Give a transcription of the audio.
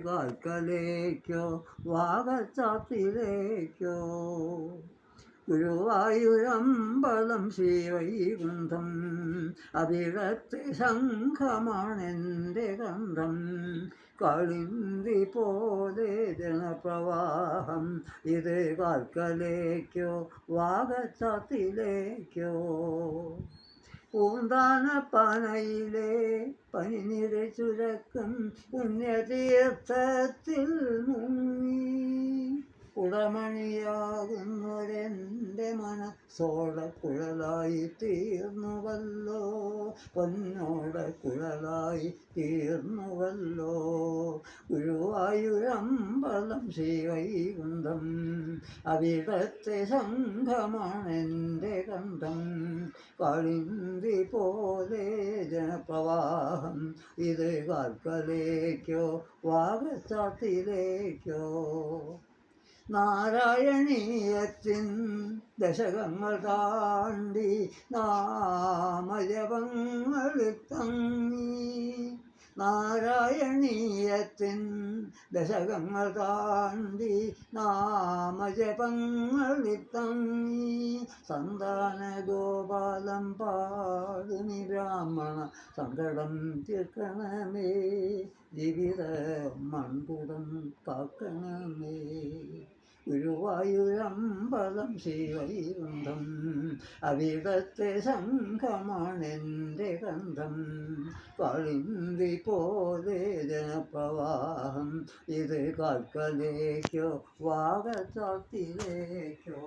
കാൽക്കലേക്കോ വാഗച്ചാത്തിലേക്കോ. ഗുരുവായൂരമ്പലം ശ്രീവൈകുണ്ഠം, അവിടത്തെ ശംഖമാണെൻ്റെ ഗന്ധം. കളിന്തി പോലെ ജനപ്രവാഹം, ഇത് കാൽക്കലേക്കോ വാഗച്ചാത്തിലേക്കോ. പൂന്താനപ്പാനയിലെ പനിനിര ചുരക്കും പുണ്യതീർത്ഥത്തിൽ മുങ്ങി. കുടമണിയാകുന്നൊരെൻ്റെ മനസ്സോടക്കുഴലായി തീർന്നുവല്ലോ, പൊന്നോടക്കുഴലായി തീർന്നുവല്ലോ. ഗുരുവായൂരമ്പലം ശ്രീവൈകുണ്ഠം, അവിടത്തെ ശംഖമാണെൻ്റെ ഗന്ധം. കളിന്തി പോലെ ജനപ്രവാഹം, ഇത് കാൽക്കലേക്കോ വാഗച്ചാത്തിലേക്കോ. നാരായണീയത്തിൻ ദശകങ്ങൾ താണ്ടി നാമജപങ്ങളിൽ തങ്ങി. നാരായണീയത്തിൻ ദശകങ്ങൾ താണ്ടി നാമജപങ്ങളിൽ തങ്ങി. സന്താന ഗോപാലം പാടുമി ബ്രാഹ്മണ സങ്കടം തീർക്കണമേ, ജീവിത മൺകുടം കാക്കണമേ. ഗുരുവായൂരമ്പലം ശ്രീവൈകുണ്ഠം, അവിടത്തെ ശംഖമാണെൻ്റെ ഗന്ധം. കളിന്തി പോലെ ജനപ്രവാഹം, ഇത് കാൽക്കലേക്കോ വാഗച്ചാത്തിലേക്കോ.